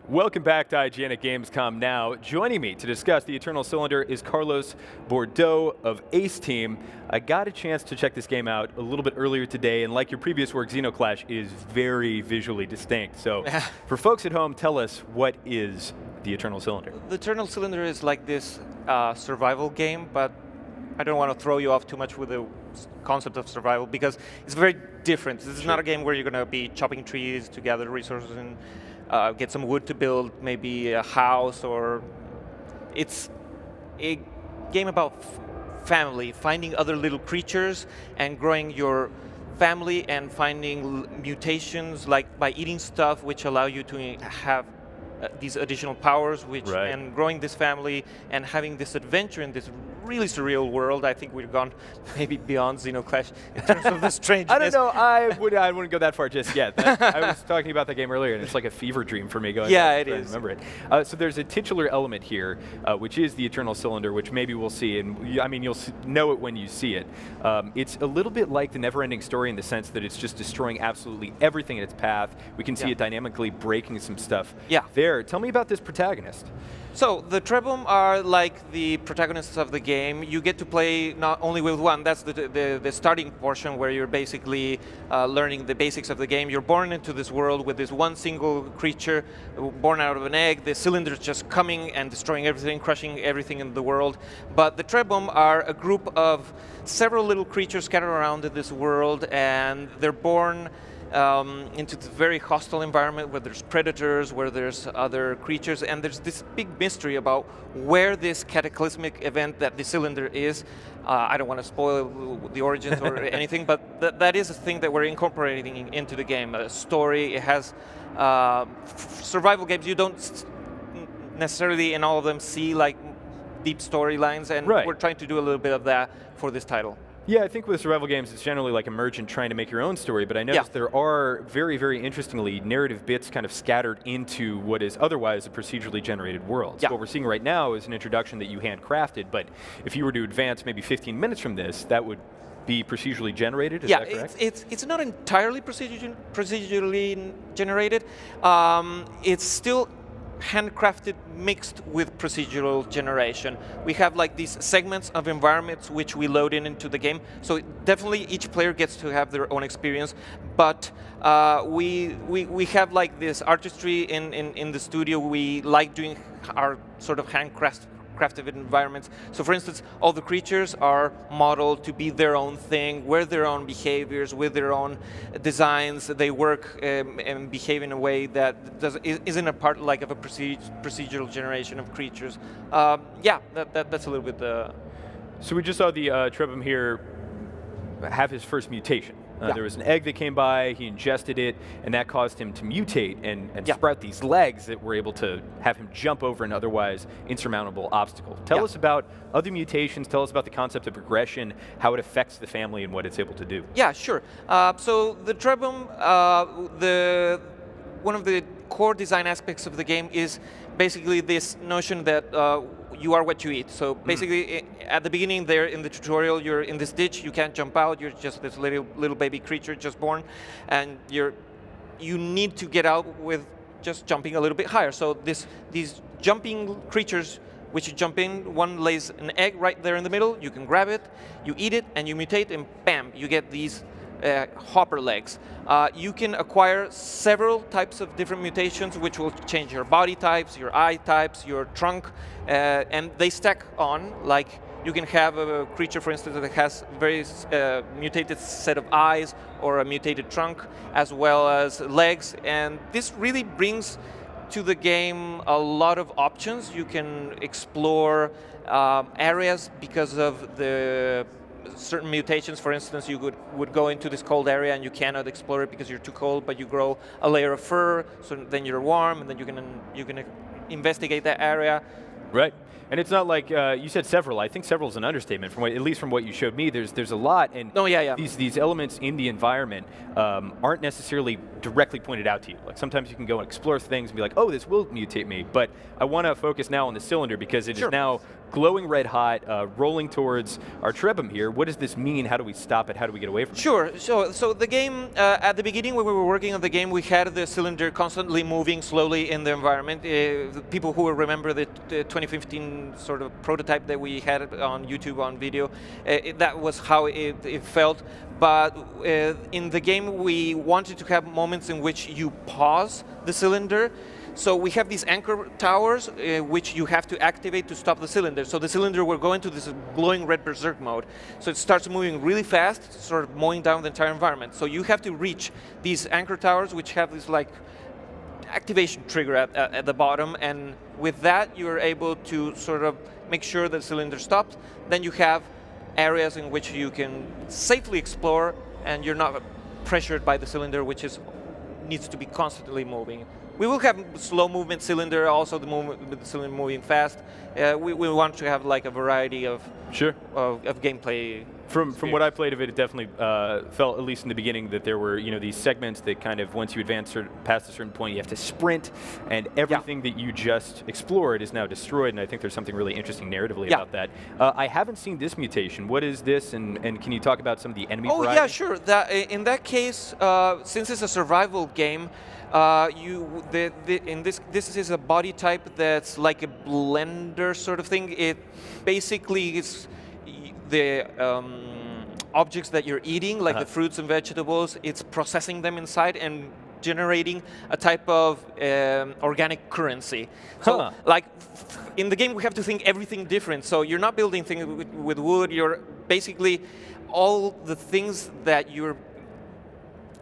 Welcome back to IGN gamescom. Now, joining me to discuss the Eternal Cylinder is Carlos Bordeaux of Ace Team. I got a chance to check this game out a little bit earlier today, and like your previous work, Zeno is very visually distinct. So, for folks at home, tell us, what is the Eternal Cylinder? The Eternal Cylinder is like this survival game, but I don't want to throw you off too much with the concept of survival because it's very different. This is not a game where you're going to be chopping trees to gather resources and get some wood to build maybe a house, or it's a game about family, finding other little creatures and growing your family and finding mutations like by eating stuff which allow you to have these additional powers, and growing this family and having this adventure in this really surreal world. I think we've gone maybe beyond Xenoclash in terms of the strangeness. I don't know. I wouldn't go that far just yet. I was talking about that game earlier, and it's like a fever dream for me going. Yeah, it is. I remember it. So there's a titular element here, which is the Eternal Cylinder, which maybe we'll see, and I mean you'll know it when you see it. It's a little bit like the Never-Ending Story in the sense that it's just destroying absolutely everything in its path. We can see it dynamically breaking some stuff. There. Tell me about this protagonist. So the Trebum are like the protagonists of the game. You get to play not only with one. That's the starting portion where you're basically learning the basics of the game. You're born into this world with this one single creature, born out of an egg. The cylinder's just coming and destroying everything, crushing everything in the world. But the Trebum are a group of several little creatures scattered around in this world, and they're born into this very hostile environment where there's predators, where there's other creatures, and there's this big mystery about where this cataclysmic event that the cylinder is. I don't want to spoil the origins or anything, but that is a thing that we're incorporating into the game. A story, it has survival games, you don't necessarily in all of them see like deep storylines, and we're trying to do a little bit of that for this title. Yeah, I think with survival games, it's generally like emergent trying to make your own story, but I noticed there are very, very interestingly narrative bits kind of scattered into what is otherwise a procedurally generated world. So what we're seeing right now is an introduction that you handcrafted, but if you were to advance maybe 15 minutes from this, that would be procedurally generated, is that correct? It's not entirely procedurally generated. It's still handcrafted mixed with procedural generation. We have like these segments of environments which we load into the game. So definitely each player gets to have their own experience, but we have like this artistry in the studio. We like doing our sort of handcrafted environments. So for instance, all the creatures are modeled to be their own thing, with their own behaviors, with their own designs. They work and behave in a way that isn't a part like of a procedural generation of creatures. That's a little bit the... So we just saw the Trebum here have his first mutation. There was an egg that came by, he ingested it, and that caused him to mutate and sprout these legs that were able to have him jump over an otherwise insurmountable obstacle. Tell us about other mutations, tell us about the concept of progression, how it affects the family and what it's able to do. Yeah, sure. So the Trebum, one of the core design aspects of the game is basically this notion that you are what you eat. So basically, at the beginning there in the tutorial, you're in this ditch, you can't jump out, you're just this little baby creature just born, and you need to get out with just jumping a little bit higher. So these jumping creatures, which you jump in, one lays an egg right there in the middle, you can grab it, you eat it, and you mutate, and bam, you get these hopper legs. You can acquire several types of different mutations which will change your body types, your eye types, your trunk, and they stack on. Like you can have a creature, for instance, that has a very mutated set of eyes or a mutated trunk, as well as legs, and this really brings to the game a lot of options. You can explore areas because of the certain mutations. For instance, you would go into this cold area and you cannot explore it because you're too cold, but you grow a layer of fur, so then you're warm, and then you can investigate that area. Right. And it's not like, you said several. I think several is an understatement. At least from what you showed me, there's a lot. And these elements in the environment aren't necessarily directly pointed out to you. Like sometimes you can go and explore things and be like, oh, this will mutate me. But I want to focus now on the cylinder because it is now glowing red hot, rolling towards our Trebhum here. What does this mean? How do we stop it? How do we get away from it? Sure. So the game, at the beginning when we were working on the game, we had the cylinder constantly moving slowly in the environment. The people who will remember the 2015 sort of prototype that we had on YouTube on video, that was how it felt. But in the game, we wanted to have moments in which you pause the cylinder. So we have these anchor towers, which you have to activate to stop the cylinder. So the cylinder will go into this glowing red berserk mode. So it starts moving really fast, sort of mowing down the entire environment. So you have to reach these anchor towers, which have this like activation trigger at the bottom. And with that, you're able to sort of make sure the cylinder stops. Then you have areas in which you can safely explore, and you're not pressured by the cylinder, which needs to be constantly moving. We will have slow movement cylinder, also the cylinder moving fast. We want to have like a variety of of gameplay. From what I played of it, it definitely felt, at least in the beginning, that there were these segments that kind of, once you advance past a certain point, you have to sprint, and everything that you just explored is now destroyed. And I think there's something really interesting narratively about that. I haven't seen this mutation. What is this, and can you talk about some of the enemy variety? Yeah, sure. In that case, since it's a survival game, this is a body type that's like a blender sort of thing. It basically is the objects that you're eating, like the fruits and vegetables. It's processing them inside and generating a type of organic currency. So, like in the game, we have to think everything different. So you're not building things with wood. You're basically all the things that you're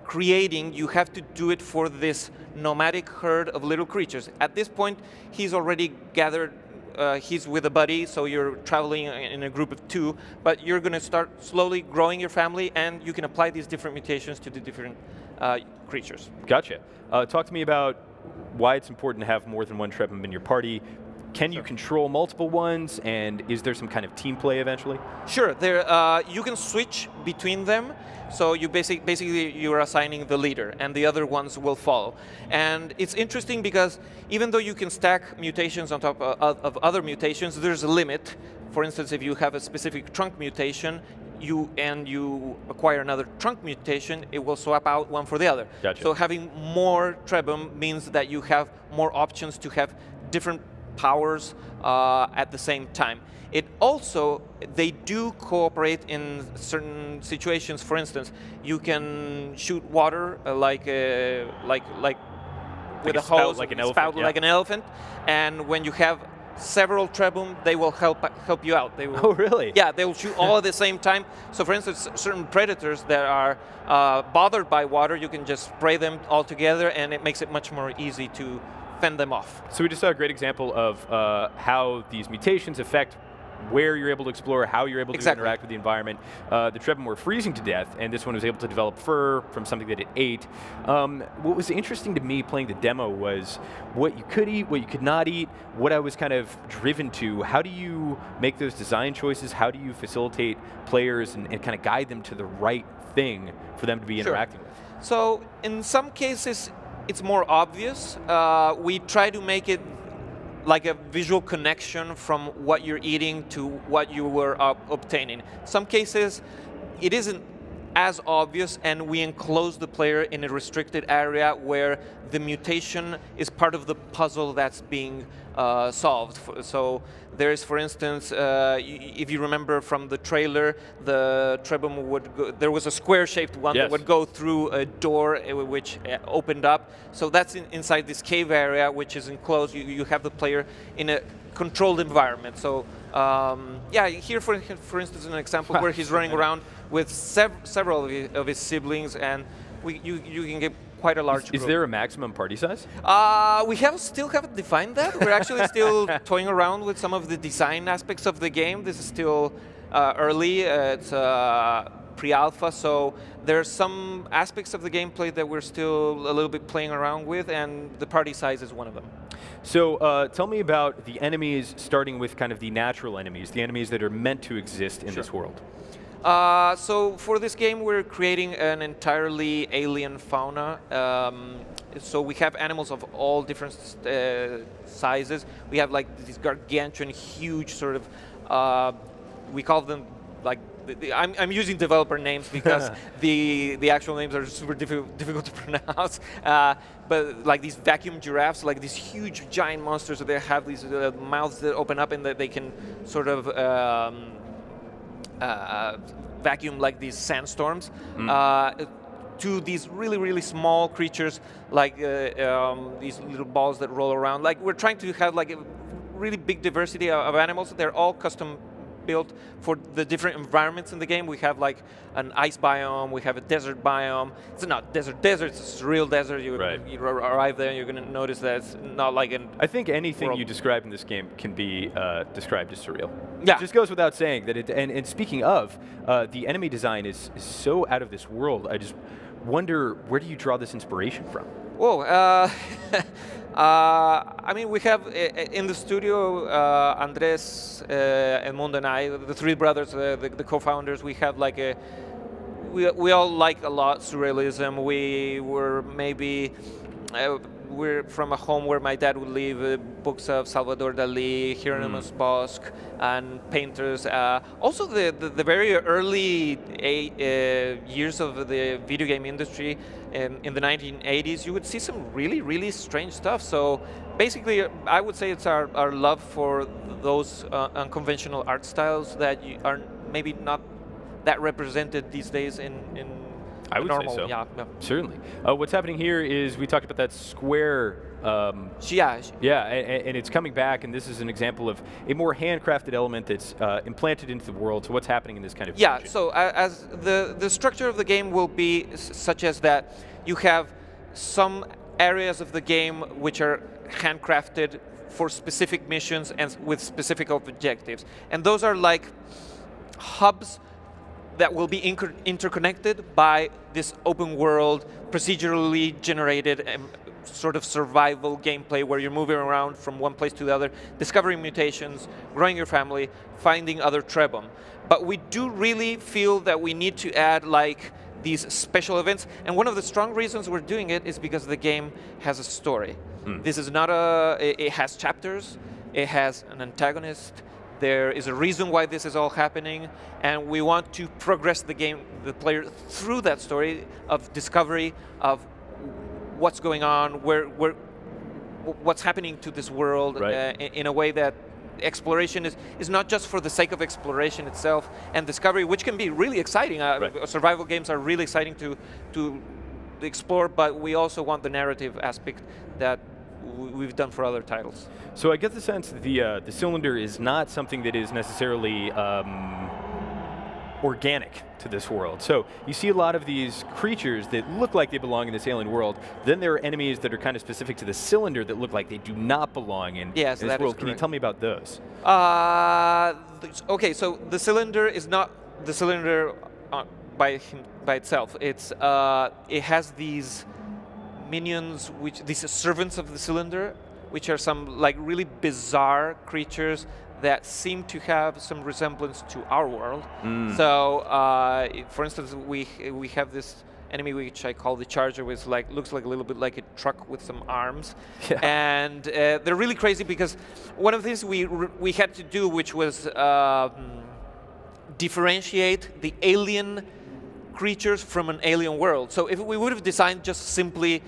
creating, you have to do it for this nomadic herd of little creatures. At this point, he's already gathered, he's with a buddy, so you're traveling in a group of 2, but you're going to start slowly growing your family, and you can apply these different mutations to the different creatures. Gotcha. Talk to me about why it's important to have more than one Trebhum in your party. Can you control multiple ones, and is there some kind of team play eventually? Sure. You can switch between them. So you basically you're assigning the leader, and the other ones will follow. And it's interesting because even though you can stack mutations on top of other mutations, there's a limit. For instance, if you have a specific trunk mutation, you acquire another trunk mutation, it will swap out one for the other. Gotcha. So having more Trebhum means that you have more options to have different powers at the same time. It also, they do cooperate in certain situations. For instance, you can shoot water like with a hose, like an spout elephant, like an elephant, and when you have several Trebhum, they will help you out. They will, oh, really? Yeah, they will shoot all at the same time. So, for instance, certain predators that are bothered by water, you can just spray them all together, and it makes it much more easy to fend them off. So we just saw a great example of how these mutations affect where you're able to explore, how you're able to interact with the environment. The Trebhum were freezing to death, and this one was able to develop fur from something that it ate. What was interesting to me playing the demo was what you could eat, what you could not eat, what I was kind of driven to. How do you make those design choices? How do you facilitate players and kind of guide them to the right thing for them to be interacting with? So in some cases, it's more obvious. We try to make it like a visual connection from what you're eating to what you were obtaining. Some cases, it isn't as obvious, and we enclose the player in a restricted area where the mutation is part of the puzzle that's being solved. So there is, for instance, if you remember from the trailer, the Trebhum would go, there was a square-shaped one that would go through a door which opened up. So that's inside this cave area, which is enclosed. You have the player in a controlled environment. So yeah, here for instance, an example where he's running around with several of his siblings, and you can get quite a large group. Is there a maximum party size? We still haven't defined that. We're actually still toying around with some of the design aspects of the game. This is still early. It's pre-alpha, so there's some aspects of the gameplay that we're still a little bit playing around with, and the party size is one of them. So tell me about the enemies, starting with kind of the natural enemies, the enemies that are meant to exist in this world. So for this game, we're creating an entirely alien fauna. So we have animals of all different sizes. We have like these gargantuan, huge sort of, we call them like, I'm using developer names because the actual names are super difficult to pronounce. But like these vacuum giraffes, like these huge giant monsters, so they have these mouths that open up and that they can sort of vacuum like these sandstorms. To these really, really small creatures, like these little balls that roll around. Like we're trying to have like a really big diversity of animals. They're all custom built for the different environments in the game. We have like an ice biome, we have a desert biome. It's not desert, it's a real desert. You arrive there and you're going to notice that it's not like an I think anything world you describe in this game can be described as surreal. Yeah. It just goes without saying that and speaking of, the enemy design is so out of this world. I just wonder, where do you draw this inspiration from? Whoa, I mean, we have in the studio, Andres, Edmundo, and I, the three brothers, the co-founders. We have like we all like a lot surrealism. We were maybe. We're from a home where my dad would leave books of Salvador Dali, Hieronymus Bosch, and painters. Also, the very early years of the video game industry in the 1980s, you would see some really, really strange stuff. So basically, I would say it's our love for those unconventional art styles that are maybe not that represented these days in I would normal, say so. Yeah. Certainly. What's happening here is we talked about that square. Yeah, and it's coming back, and this is an example of a more handcrafted element that's implanted into the world. So what's happening in this kind of region? So as the structure of the game will be such as that you have some areas of the game which are handcrafted for specific missions and with specific objectives. And those are like hubs that will be interconnected by this open world, procedurally generated sort of survival gameplay where you're moving around from one place to the other, discovering mutations, growing your family, finding other trebum. But we do really feel that we need to add like these special events, and one of the strong reasons we're doing it is because the game has a story. This is not it has chapters, it has an antagonist, there is a reason why this is all happening, and we want to progress the player through that story of discovery of what's going on, what's happening to this world, in a way that exploration is not just for the sake of exploration itself and discovery, which can be really exciting. Survival games are really exciting to explore, but we also want the narrative aspect that we've done for other titles. So I get the sense that the cylinder is not something that is necessarily organic to this world. So you see a lot of these creatures that look like they belong in this alien world. Then there are enemies that are kind of specific to the cylinder that look like they do not belong in this world. Can you tell me about those? Okay, so the cylinder is not the cylinder by itself. It's it has these minions, these servants of the cylinder, which are some like really bizarre creatures that seem to have some resemblance to our world. So, for instance, we have this enemy which I call the Charger, which looks like a little bit like a truck with some arms, and they're really crazy because one of the things we had to do, which was differentiate the alien creatures from an alien world. So if we would have designed just simply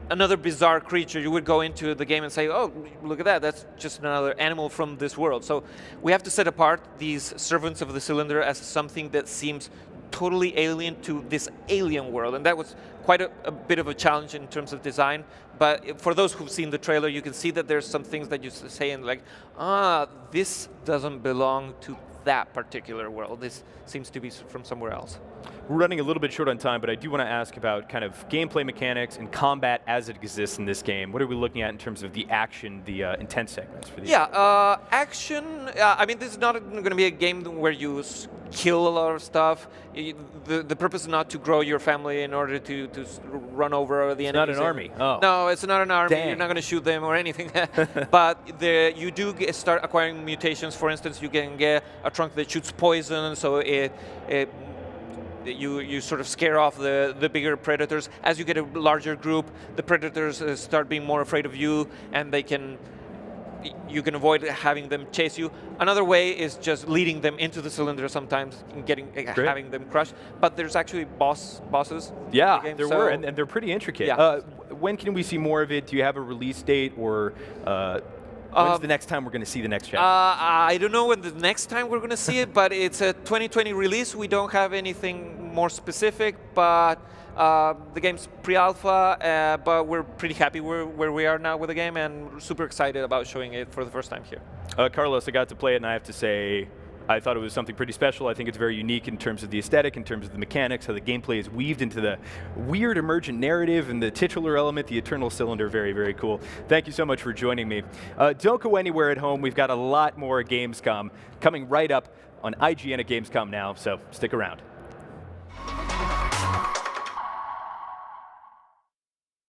another bizarre creature, you would go into the game and say, oh, look at that, that's just another animal from this world. So we have to set apart these servants of the cylinder as something that seems totally alien to this alien world. And that was quite a bit of a challenge in terms of design. But for those who've seen the trailer, you can see that there's some things that you say and like, this doesn't belong to that particular world. This seems to be from somewhere else. We're running a little bit short on time, but I do want to ask about kind of gameplay mechanics and combat as it exists in this game. What are we looking at in terms of the action, the intense segments for these? Yeah, action. I mean, this is not going to be a game where you kill a lot of stuff. The purpose is not to grow your family in order to run over the enemies. It's not an army. Oh. No, it's not an army. Dang. You're not going to shoot them or anything. But you do start acquiring mutations. For instance, you can get a trunk that shoots poison, so you sort of scare off the bigger predators. As you get a larger group, the predators start being more afraid of you, and you can avoid having them chase you. Another way is just leading them into the cylinder sometimes and having them crushed. But there's actually bosses. Yeah, in the game, there were, and they're pretty intricate. Yeah. When can we see more of it? Do you have a release date, or when's the next time we're going to see the next chapter? I don't know when the next time we're going to see it, but it's a 2020 release. We don't have anything more specific, but the game's pre-alpha, but we're pretty happy where we are now with the game, and super excited about showing it for the first time here. Carlos, I got to play it, and I have to say, I thought it was something pretty special. I think it's very unique in terms of the aesthetic, in terms of the mechanics, how the gameplay is weaved into the weird emergent narrative and the titular element, the eternal cylinder. Very, very cool. Thank you so much for joining me. Don't go anywhere at home. We've got a lot more Gamescom coming right up on IGN at Gamescom now, so stick around.